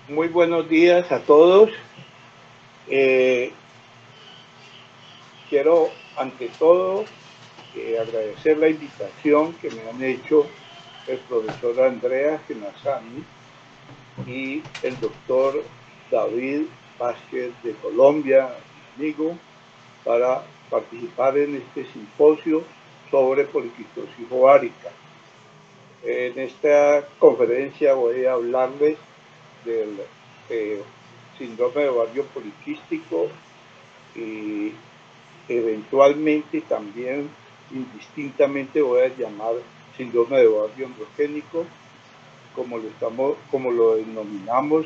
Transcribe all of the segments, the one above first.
Muy buenos días a todos. Eh, Quiero, ante todo, agradecer la invitación que me han hecho el profesor Andrea Genassani y el doctor David Vázquez de Colombia, mi amigo, para participar en este simposio sobre poliquistosis ovárica. En esta conferencia voy a hablarles del eh, síndrome de ovario poliquístico y eventualmente también indistintamente voy a llamar síndrome de ovario androgénico, como lo denominamos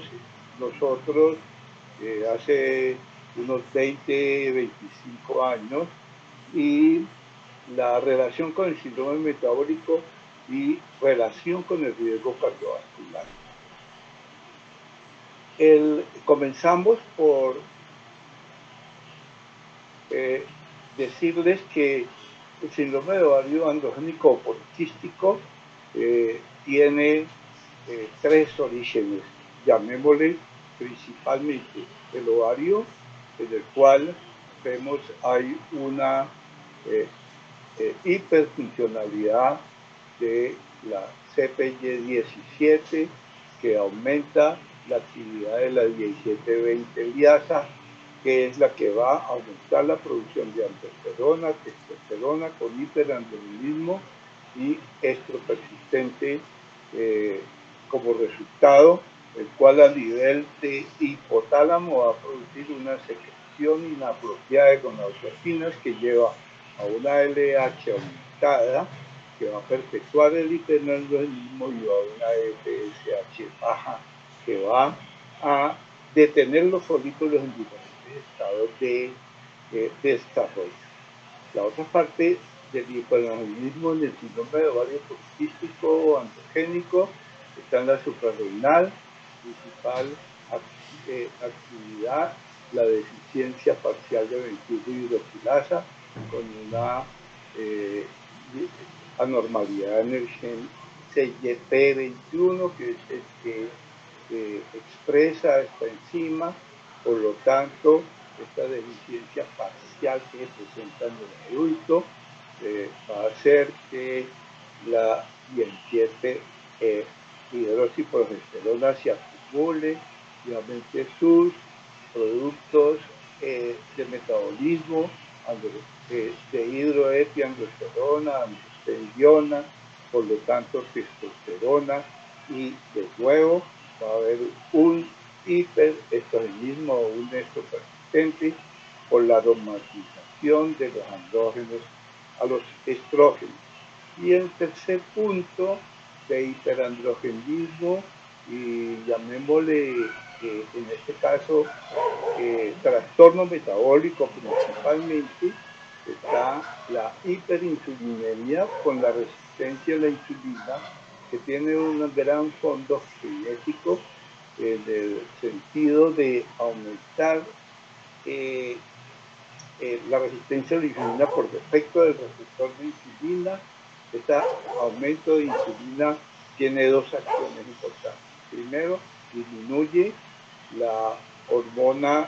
nosotros hace unos 20, 25 años, y la relación con el síndrome metabólico y relación con el riesgo cardiovascular. Comenzamos por decirles que el síndrome de ovario androgénico poliquístico tiene tres orígenes, llamémosle principalmente el ovario, en el cual vemos hay una hiperfuncionalidad de la CPY17 que aumenta la actividad de la 17-20 liasa, que es la que va a aumentar la producción de aldosterona, testosterona con hiperandrogenismo y estro persistente como resultado, el cual a nivel de hipotálamo va a producir una secreción inapropiada de gonadotropinas que lleva a una LH aumentada que va a perpetuar el hiperandrogenismo y a una FSH baja que va a detener los folículos en diferentes estados de desarrollo. La otra parte del hiperandrogenismo en el síndrome de ovario poliquístico o androgénico está en la suprarrenal, principal actividad, la deficiencia parcial de 21 hidroxilasa con una anormalidad en el gen CYP21, que es el que expresa esta enzima. Por lo tanto, esta deficiencia parcial que se presenta en el adulto va a hacer que la 17 hidroxiprogesterona se acumule y aumente sus productos de metabolismo de hidroepiandrosterona, androstenediona, por lo tanto testosterona, y de nuevo va a haber un hiperestrogenismo o un estro persistente por la aromatización de los andrógenos a los estrógenos. Y el tercer punto de hiperandrogenismo, y llamémosle en este caso trastorno metabólico principalmente, está la hiperinsulinemia con la resistencia a la insulina, que tiene un gran fondo genético en el sentido de aumentar la resistencia a la insulina por defecto del receptor de insulina. Este aumento de insulina tiene dos acciones importantes. Primero, disminuye la hormona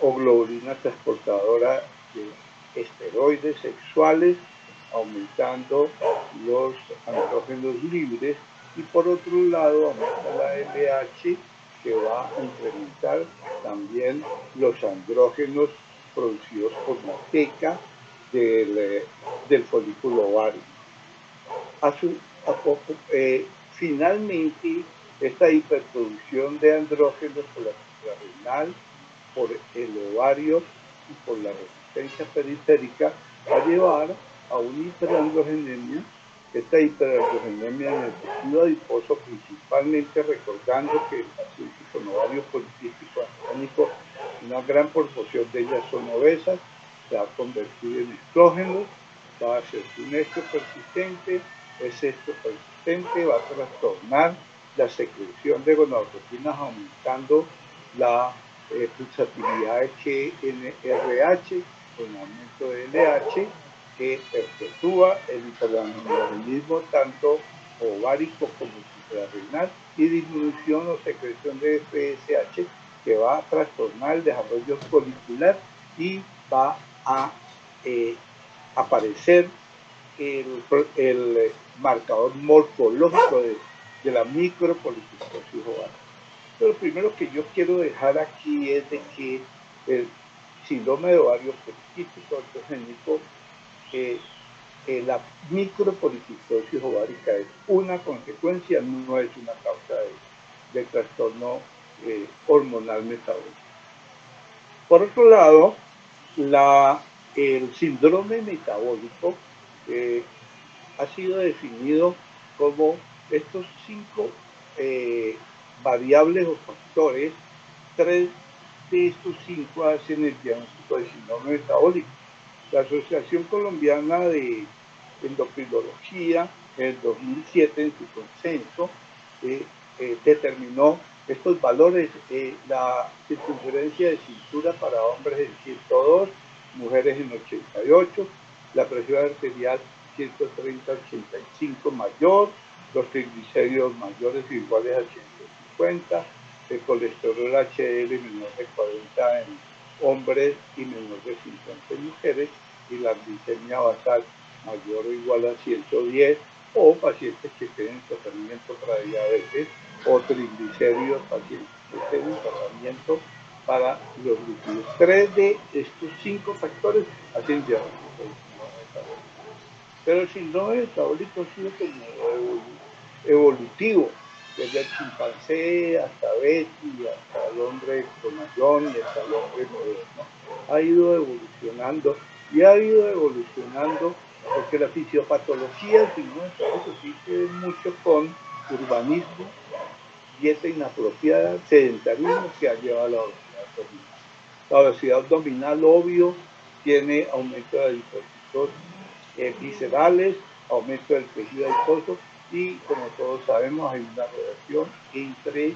o globulina transportadora de esteroides sexuales, aumentando los andrógenos libres, y por otro lado aumenta la LH, que va a incrementar también los andrógenos producidos por la teca del folículo ovario. Finalmente, esta hiperproducción de andrógenos por la suprarrenal, por el ovario y por la resistencia periférica va a llevar a una hiperandrogenemia. Esta hiperandrogenemia en el tejido adiposo, principalmente recordando que el paciente con ovario poliquístico androgénico, una gran proporción de ellas son obesas, se va a convertir en estrógenos, va a ser un estro persistente. Ese estro persistente va a trastornar la secreción de gonadotropinas, aumentando la pulsatilidad de GnRH con aumento de LH, que perpetúa el hiperandrogenismo tanto ovárico como suprarrenal y disminución o secreción de FSH, que va a trastornar el desarrollo folicular y va a aparecer el marcador morfológico de la micropolicistosis ovárica. Pero lo primero que yo quiero dejar aquí es de que el síndrome de ovario poliquístico androgénico, la micropolicistosis ovárica es una consecuencia, no es una causa de trastorno hormonal metabólico. Por otro lado, el síndrome metabólico ha sido definido como estos 5 variables o factores. 3 de estos 5 hacen el diagnóstico de síndrome metabólico. La Asociación Colombiana de Endocrinología en el 2007 en su consenso determinó estos valores: la circunferencia de cintura para hombres en 102, mujeres en 88, la presión arterial 130/85 mayor, los triglicéridos mayores o iguales a 150, el colesterol HDL menor de 40 en hombres y menor de 50 en mujeres, y la glicemia basal mayor o igual a 110, o pacientes que tienen tratamiento para diabetes, o triglicéridos, pacientes que tienen tratamiento para los lípidos. 3 de estos 5 factores hacen diagnóstico de síndrome metabólico. Pero el síndrome metabólico ha sido como evolutivo, desde el chimpancé hasta Betty, hasta el hombre cromallón y hasta el hombre moderno. Ha ido evolucionando y ha ido evolucionando porque la fisiopatología del síndrome metabólico tiene mucho con urbanismo, dieta inapropiada, sedentarismo, que ha llevado a la obesidad abdominal. La obesidad abdominal, obvio, tiene aumento de adipocitos viscerales, aumento del tejido adiposo, y como todos sabemos hay una relación entre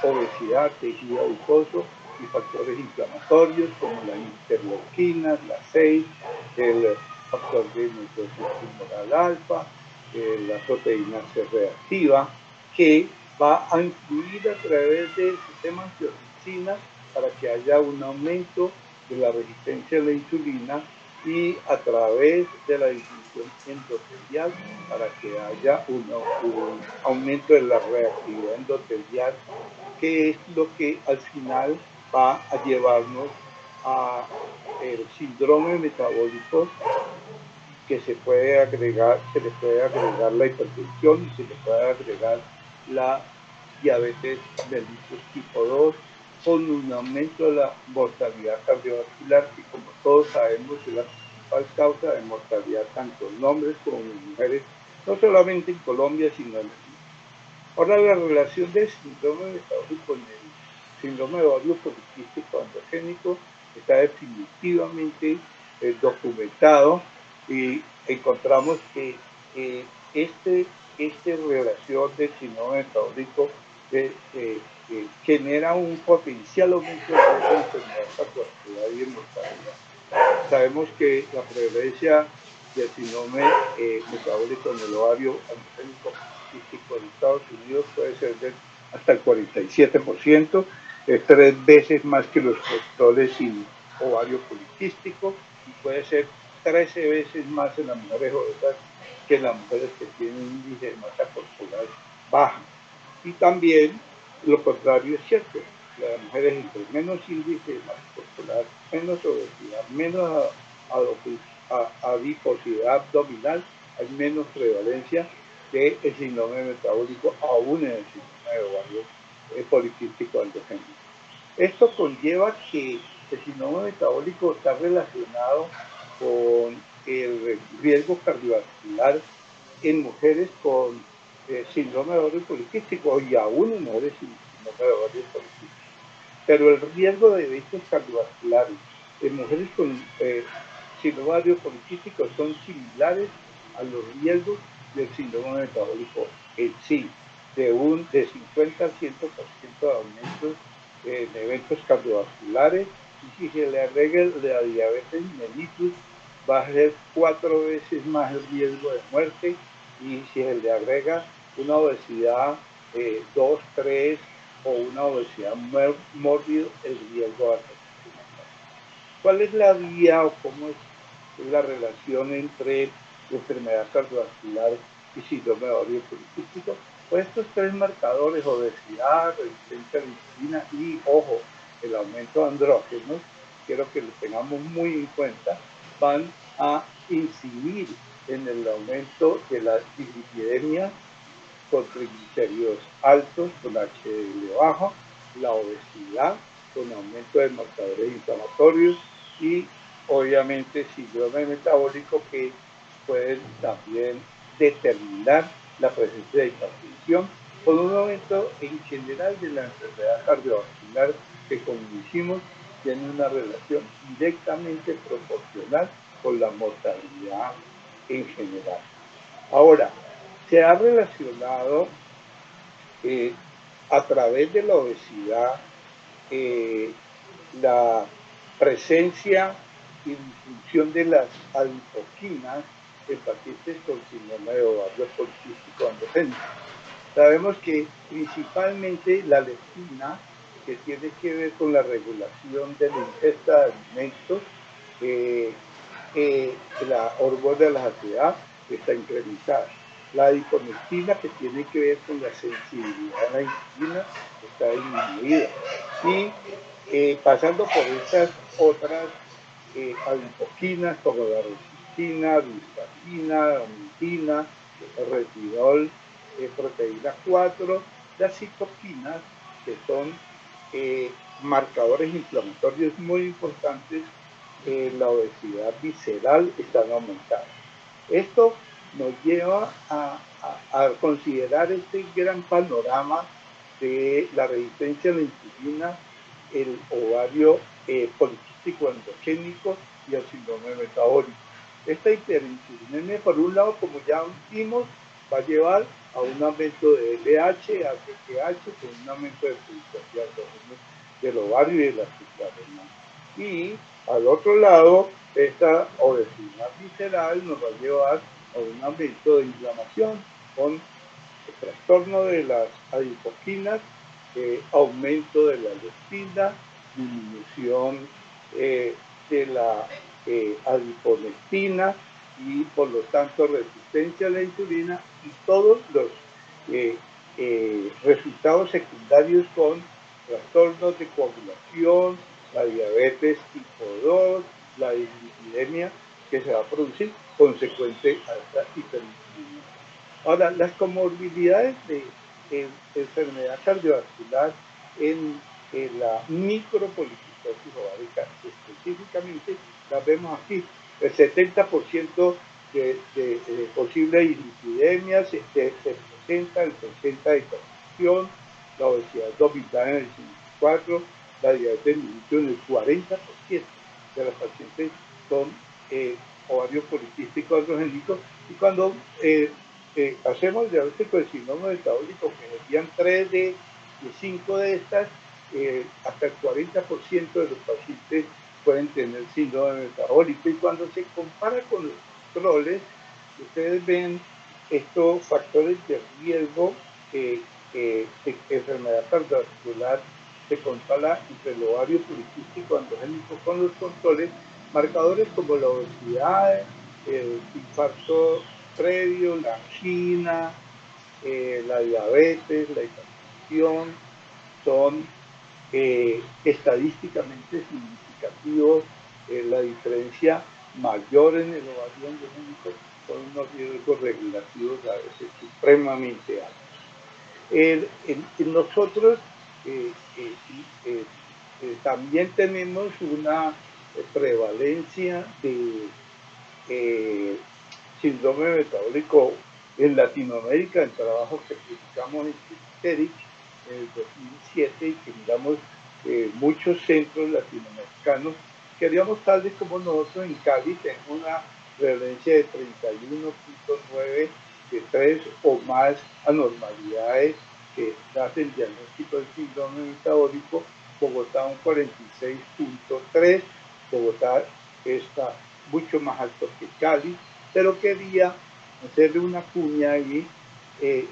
obesidad, tejido adiposo y factores inflamatorios como las interleuquinas, las 6, el factor de necrosis tumoral alfa, la proteína C reactiva, que va a influir a través del sistema angiotensina para que haya un aumento de la resistencia a la insulina, y a través de la disfunción endotelial para que haya un aumento de la reactividad endotelial, que es lo que al final va a llevarnos a el síndrome metabólico, que se le puede agregar la hipertensión y se le puede agregar la diabetes mellitus tipo 2, con un aumento de la mortalidad cardiovascular, que como todos sabemos es la principal causa de mortalidad tanto en hombres como en mujeres, no solamente en Colombia, sino en el mundo. Ahora, la relación del síndrome metabólico con el síndrome de ovario poliquístico androgénico está definitivamente documentado, y encontramos que esta relación del síndrome metabólico genera un potencial aumento de riesgo de enfermedad cardiovascular y de mortalidad. Sabemos que la prevalencia del síndrome metabólico en el ovario androgénico poliquístico en Estados Unidos puede ser hasta el 47%, es 3 veces más que los controles sin ovario poliquístico, y puede ser 13 veces más en las mujeres obesas que en las mujeres que tienen un índice de masa corporal baja. Y también lo contrario es cierto: las mujeres entre menos índice de masa corporal, menos obesidad, menos adiposidad abdominal, hay menos prevalencia del síndrome metabólico, aún en el síndrome de ovario poliquístico androgénico. Esto conlleva que el síndrome metabólico está relacionado con el riesgo cardiovascular en mujeres con síndrome de ovario poliquístico, y aún en mujeres sin síndrome de ovario poliquístico. Pero el riesgo de eventos cardiovasculares en mujeres con síndrome de ovario poliquístico son similares a los riesgos del síndrome metabólico en sí, de 50 al 100% de aumento en eventos cardiovasculares, y si se le agrega la diabetes mellitus, va a ser 4 veces más el riesgo de muerte, y si se le agrega una obesidad 2, 3 o una obesidad mórbida, el riesgo de arteritis. ¿Cuál es la vía o cómo es la relación entre enfermedad cardiovascular y síndrome de ovario poliquístico? Pues estos tres marcadores, obesidad, resistencia a la insulina y, ojo, el aumento de andrógenos, quiero que lo tengamos muy en cuenta, van a incidir en el aumento de la dislipidemia con triglicéridos altos, con HDL bajo, la obesidad, con aumento de marcadores inflamatorios y obviamente síndrome metabólico que pueden también determinar la presencia de hipertensión con un aumento en general de la enfermedad cardiovascular que, como dijimos, tiene una relación directamente proporcional con la mortalidad en general. Ahora, se ha relacionado a través de la obesidad la presencia y disfunción de las adipoquinas en pacientes con síndrome de ovario poliquístico androgénico. Sabemos que principalmente la leptina, que tiene que ver con la regulación de la ingesta de alimentos, la hormona de la saciedad está incrementada. La adiponectina, que tiene que ver con la sensibilidad a la insulina, está disminuida. Y pasando por estas otras adipoquinas como la resistina, bistatina, domitina, retinol, proteína 4, las citoquinas, que son marcadores inflamatorios muy importantes, la obesidad visceral están aumentando. Esto nos lleva a considerar este gran panorama de la resistencia a la insulina, el ovario poliquístico endogénico y el síndrome metabólico. Esta hiperinsulinemia, por un lado, como ya vimos, va a llevar a un aumento de LH, ACTH, con un aumento de producción de andrógenos del ovario y de la suprarrenal. Y al otro lado, esta obesidad visceral nos va a llevar a un aumento de inflamación con el trastorno de las adipoquinas, aumento de la leptina, disminución de la adiponectina y por lo tanto resistencia a la insulina y todos los resultados secundarios con trastornos de coagulación, la diabetes tipo 2, la dislipidemia que se va a producir consecuente a esta hiperinsulinemia. Ahora, las comorbilidades de enfermedad cardiovascular en la micropoliquistosis ovárica específicamente las vemos aquí. El 70% de posible dislipidemia se presenta, el 60% de hipertensión, la obesidad abdominal en el 54%, la diabetes mellitus en el 40% de los pacientes con ovario poliquístico androgénico. Y cuando hacemos el diagnóstico del síndrome metabólico, que serían 3 de 5 de estas, hasta el 40% de los pacientes pueden tener síndrome metabólico. Y cuando se compara con los controles, ustedes ven estos factores de riesgo de enfermedad cardiovascular se controla entre el ovario poliquístico androgénico con los controles, marcadores como la obesidad, el infarto previo, la angina, la diabetes, la hipertensión, son estadísticamente significativos. La diferencia mayor en el ovario androgénico con unos riesgos regulativos a veces supremamente altos. Nosotros también tenemos una prevalencia de síndrome metabólico en Latinoamérica, en trabajos que publicamos en Criteric en el 2007 y que miramos muchos centros latinoamericanos. Queríamos, tal vez como nosotros en Cali, tenemos una prevalencia de 31.9 de 3 o más anormalidades que hacen diagnóstico del síndrome metabólico. Bogotá un 46.3, Bogotá está mucho más alto que Cali, pero quería hacerle una cuña ahí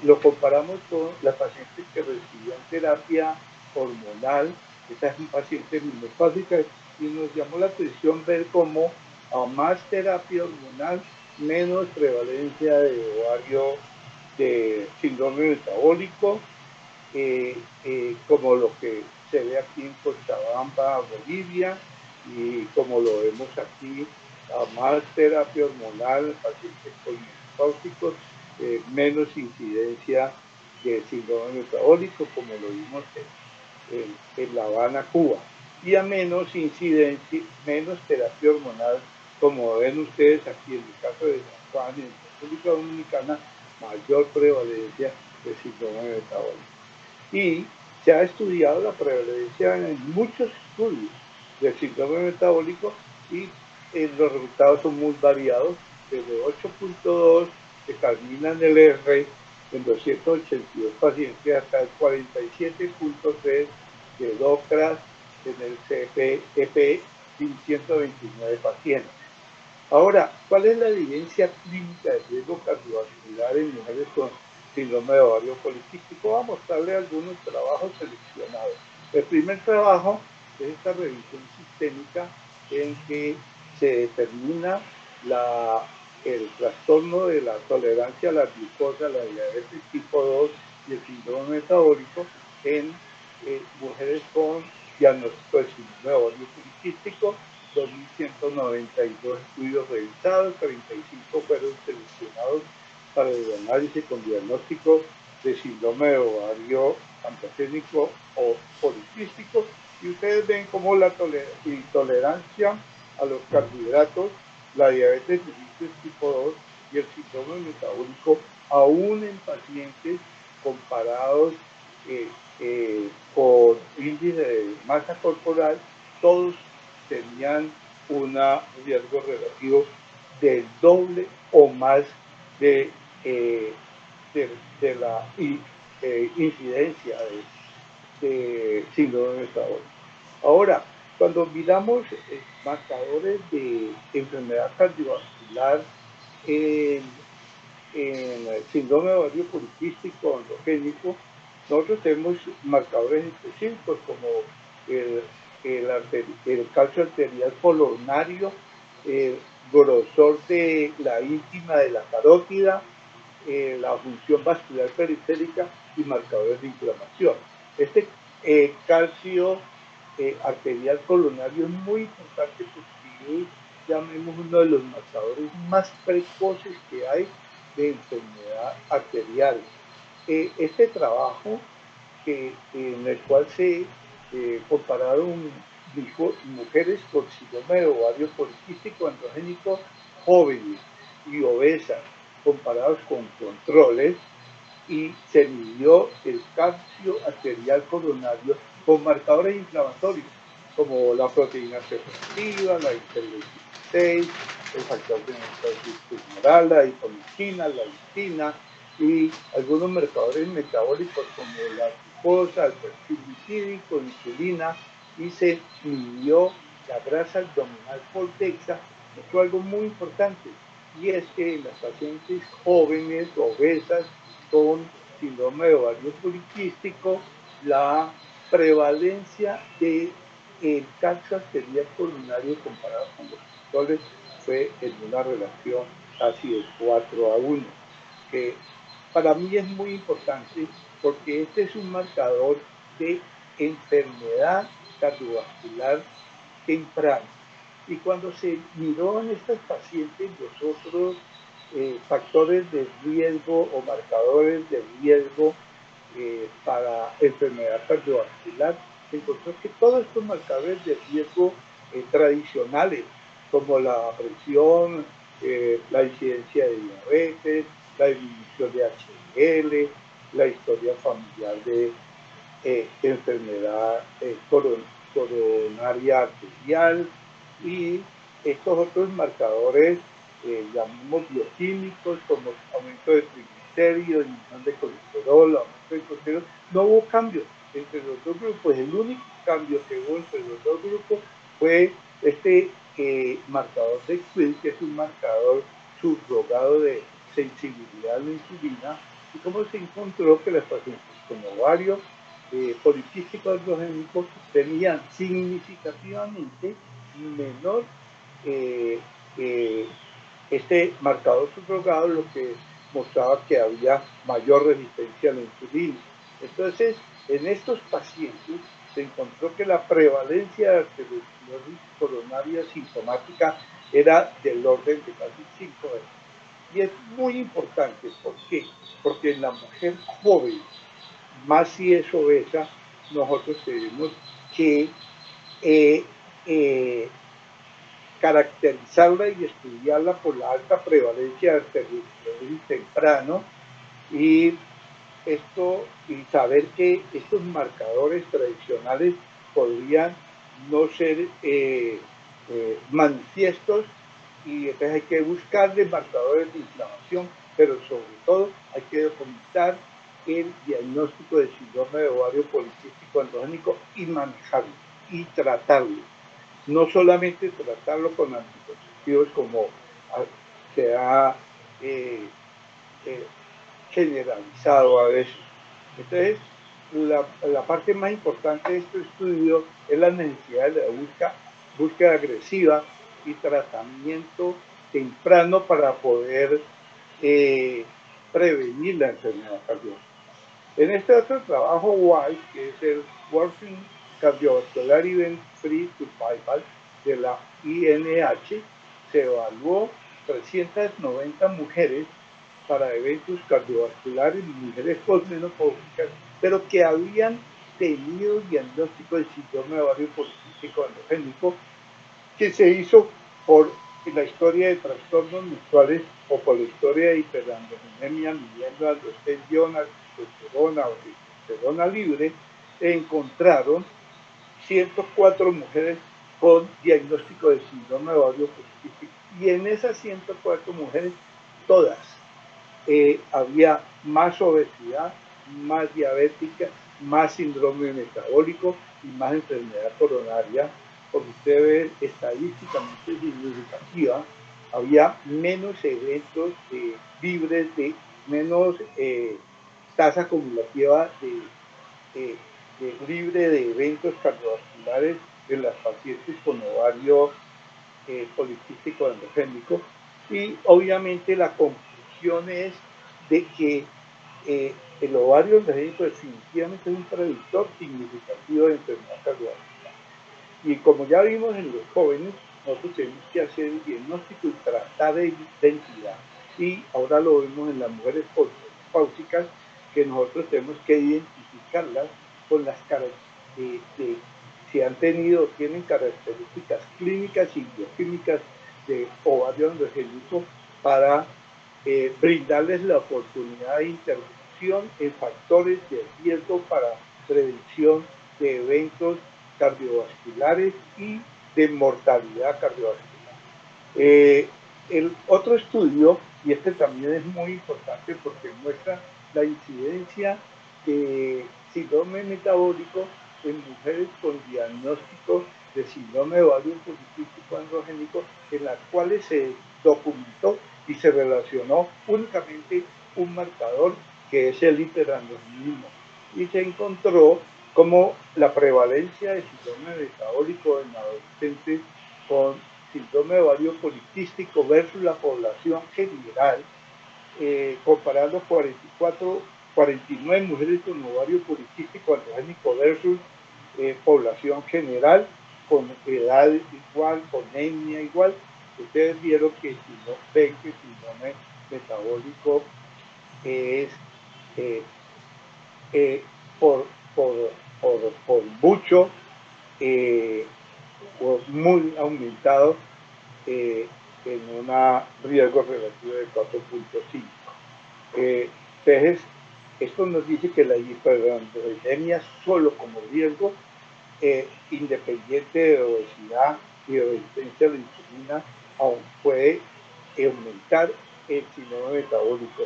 lo comparamos con las pacientes que recibían terapia hormonal. Esta es un paciente menopáusica y nos llamó la atención ver cómo a más terapia hormonal, menos prevalencia de ovario de síndrome metabólico, como lo que se ve aquí en Cochabamba, Bolivia, y como lo vemos aquí, a más terapia hormonal, pacientes polimenopáusicos, menos incidencia de síndrome metabólico, como lo vimos en La Habana, Cuba, y a menos incidencia, menos terapia hormonal, como ven ustedes aquí en el caso de San Juan, en República Dominicana, mayor prevalencia de síndrome metabólico. Y se ha estudiado la prevalencia en muchos estudios del síndrome metabólico y los resultados son muy variados, desde 8.2 que terminan el R en 282 pacientes hasta el 47.3 de DOCRAS en el CFEP en 129 pacientes. Ahora, ¿cuál es la evidencia clínica de riesgo cardiovascular en mujeres con síndrome de ovario poliquístico? Vamos a mostrarle algunos trabajos seleccionados. El primer trabajo es esta revisión sistémica en que se determina el trastorno de la tolerancia a la glucosa, la diabetes tipo 2 y el síndrome metabólico en mujeres con diagnóstico de síndrome de ovario poliquístico. 2.192 estudios revisados, 35 fueron seleccionados para el análisis con diagnóstico de síndrome de ovario androgénico o poliquístico, y ustedes ven cómo la intolerancia a los carbohidratos, la diabetes tipo 2 y el síndrome metabólico, aún en pacientes comparados con índice de masa corporal, todos tenían un riesgo relativo del doble o más de, de la incidencia de síndrome metabólico. Ahora, cuando miramos marcadores de enfermedad cardiovascular en el síndrome de ovario poliquístico androgénico, nosotros tenemos marcadores específicos como el calcio arterial coronario, el grosor de la íntima de la carótida, la función vascular periférica y marcadores de inflamación. Este calcio arterial coronario es muy importante porque es, llamemos, uno de los marcadores más precoces que hay de enfermedad arterial. Este trabajo en el cual se compararon mujeres con síndrome de ovario poliquístico androgénico jóvenes y obesas comparados con controles, y se midió el calcio arterial coronario con marcadores inflamatorios como la proteína C reactiva, la interleucina 6, el factor de necrosis tumoral, la hipomiquina, la listina y algunos marcadores metabólicos como la glucosa, el perfil lipídico, insulina, y se midió la grasa abdominal por DEXA. Mostró algo muy importante, y es que en las pacientes jóvenes obesas con síndrome de ovario poliquístico, la prevalencia de el calcio arterial coronario comparado con los controles fue en una relación casi de 4:1, que para mí es muy importante porque este es un marcador de enfermedad cardiovascular temprana. Y cuando se miró en estas pacientes los otros factores de riesgo o marcadores de riesgo para enfermedad cardiovascular, se encontró que todos estos marcadores de riesgo tradicionales, como la presión, la incidencia de diabetes, la disminución de HDL, la historia familiar de enfermedad coronaria arterial, y estos otros marcadores, llamamos bioquímicos, como aumento de triglicéridos, disminución de colesterol, aumento de colesterol, no hubo cambio entre los dos grupos. El único cambio que hubo entre los dos grupos fue este marcador de QIL, que es un marcador subrogado de sensibilidad a la insulina, y cómo se encontró que las pacientes con ovario poliquístico androgénico tenían significativamente menor eh, eh, este marcador subrogado, lo que mostraba que había mayor resistencia a la insulina. Entonces, en estos pacientes se encontró que la prevalencia de arteriosclerosis coronaria sintomática era del orden de casi 5 veces. Y es muy importante, ¿por qué? Porque en la mujer joven, más si es obesa, nosotros tenemos que eh, eh, caracterizarla y estudiarla por la alta prevalencia de arteriosclerosis temprano y saber que estos marcadores tradicionales podrían no ser manifiestos, y entonces hay que buscarle marcadores de inflamación, pero sobre todo hay que documentar el diagnóstico de síndrome de ovario poliquístico androgénico y manejarlo y tratarlo. No solamente tratarlo con anticonceptivos como se ha generalizado a veces. Entonces, la parte más importante de este estudio es la necesidad de la búsqueda agresiva y tratamiento temprano para poder prevenir la enfermedad cardiovascular. En este otro trabajo, WISE, que es el Working Cardiovascular Event Free Survival de la INH, se evaluó 390 mujeres para eventos cardiovasculares, mujeres posmenopáusicas, pero que habían tenido diagnóstico de síndrome de ovario poliquístico androgénico, que se hizo por la historia de trastornos menstruales o por la historia de hiperandrogenemia, midiendo androstendiona, testosterona o testosterona libre, encontraron 104 mujeres con diagnóstico de síndrome de ovario poliquístico. Y en esas 104 mujeres, todas, había más obesidad, más diabética, más síndrome metabólico y más enfermedad coronaria. Como usted ve, estadísticamente significativa, había menos eventos libres, de menos tasa acumulativa libre de eventos cardiovasculares en las pacientes con ovario poliquístico androgénico. Y obviamente la conclusión es de que el ovario androgénico definitivamente es un predictor significativo de enfermedad cardiovascular. Y como ya vimos en los jóvenes, nosotros tenemos que hacer el diagnóstico y tratar de identidad. Y ahora lo vemos en las mujeres postmenopáusicas, que nosotros tenemos que identificarlas con las características, si han tenido o tienen características clínicas y bioquímicas de ovario androgénico, para brindarles la oportunidad de intervención en factores de riesgo para prevención de eventos cardiovasculares y de mortalidad cardiovascular. El otro estudio, y este también es muy importante porque muestra la incidencia de síndrome metabólico en mujeres con diagnóstico de síndrome de ovario poliquístico androgénico, en las cuales se documentó y se relacionó únicamente un marcador, que es el hiperandrogenismo, y se encontró como la prevalencia de síndrome metabólico en adolescentes con síndrome de ovario poliquístico versus la población general, comparando 49 mujeres con ovario poliquístico androgénico versus población general, con edad igual, con etnia igual. Ustedes vieron que si no ven que el síndrome metabólico es eh, eh, por, por, por mucho muy aumentado, eh, en un riesgo relativo de 4.5. Entonces, esto nos dice que la hiperandrogenemia solo como riesgo, independiente de obesidad y de resistencia a la insulina, aún puede aumentar el síndrome metabólico.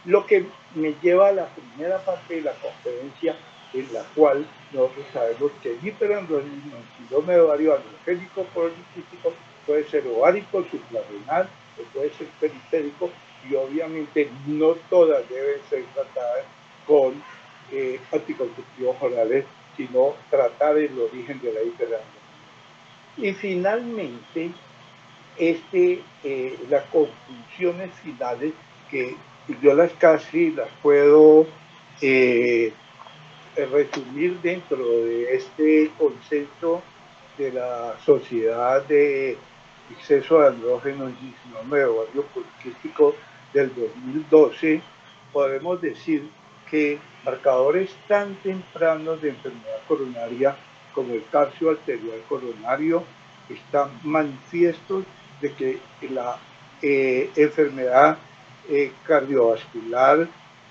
Lo que me lleva a la primera parte de la conferencia, en la cual nosotros sabemos que el hiperandrogenismo, el síndrome de ovario androgénico poliquístico, puede ser ovárico, suprarrenal o puede ser periférico, y obviamente no todas deben ser tratadas con anticonceptivos orales, sino tratar el origen de la hiperandrogenia. Y finalmente, las conclusiones finales, que yo las casi las puedo resumir dentro de este concepto de la Sociedad de Exceso de Andrógenos y Síndrome de Ovario Poliquístico del 2012, podemos decir que marcadores tan tempranos de enfermedad coronaria como el calcio arterial coronario están manifiestos de que la enfermedad cardiovascular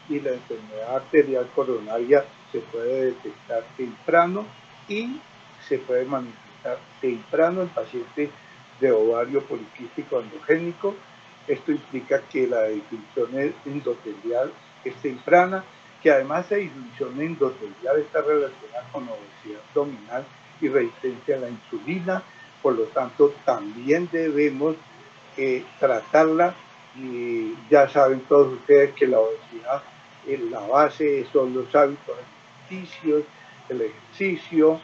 y la enfermedad arterial coronaria se puede detectar temprano y se puede manifestar temprano en pacientes de ovario poliquístico androgénico. Esto implica que la disfunción endotelial es temprana, que además la disfunción endotelial está relacionada con la obesidad abdominal y resistencia a la insulina. Por lo tanto, también debemos tratarla. Y ya saben todos ustedes que la obesidad, la base son los hábitos alimenticios, el ejercicio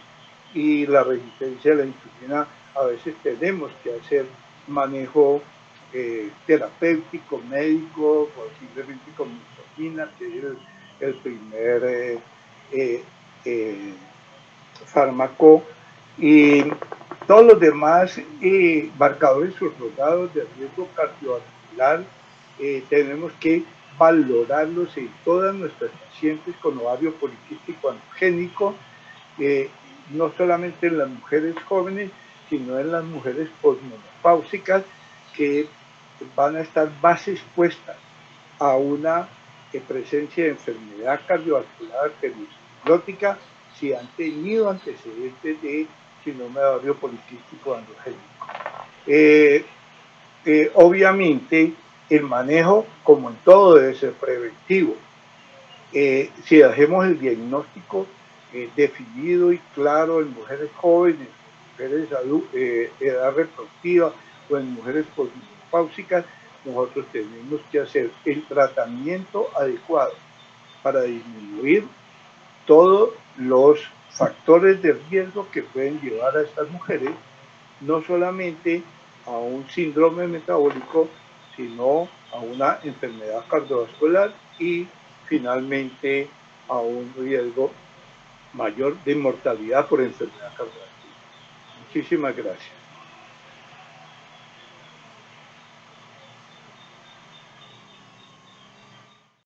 y la resistencia a la insulina. A veces tenemos que hacer manejo terapéutico, médico, o simplemente con insulina, que es el primer fármaco, y todos los demás marcadores subrogados de riesgo cardiovascular tenemos que valorarlos en todas nuestras pacientes con ovario poliquístico androgénico, no solamente en las mujeres jóvenes, sino en las mujeres posmenopáusicas, que van a estar más expuestas a una presencia de enfermedad cardiovascular arteriosclerótica si han tenido antecedentes de síndrome de ovario poliquístico androgénico. Obviamente, el manejo, como en todo, debe ser preventivo. Si hacemos el diagnóstico definido y claro en mujeres jóvenes, mujeres de edad reproductiva o en mujeres posmenopáusicas, nosotros tenemos que hacer el tratamiento adecuado para disminuir todos los factores de riesgo que pueden llevar a estas mujeres no solamente a un síndrome metabólico, sino a una enfermedad cardiovascular y finalmente a un riesgo mayor de mortalidad por enfermedad cardiovascular. Muchísimas gracias.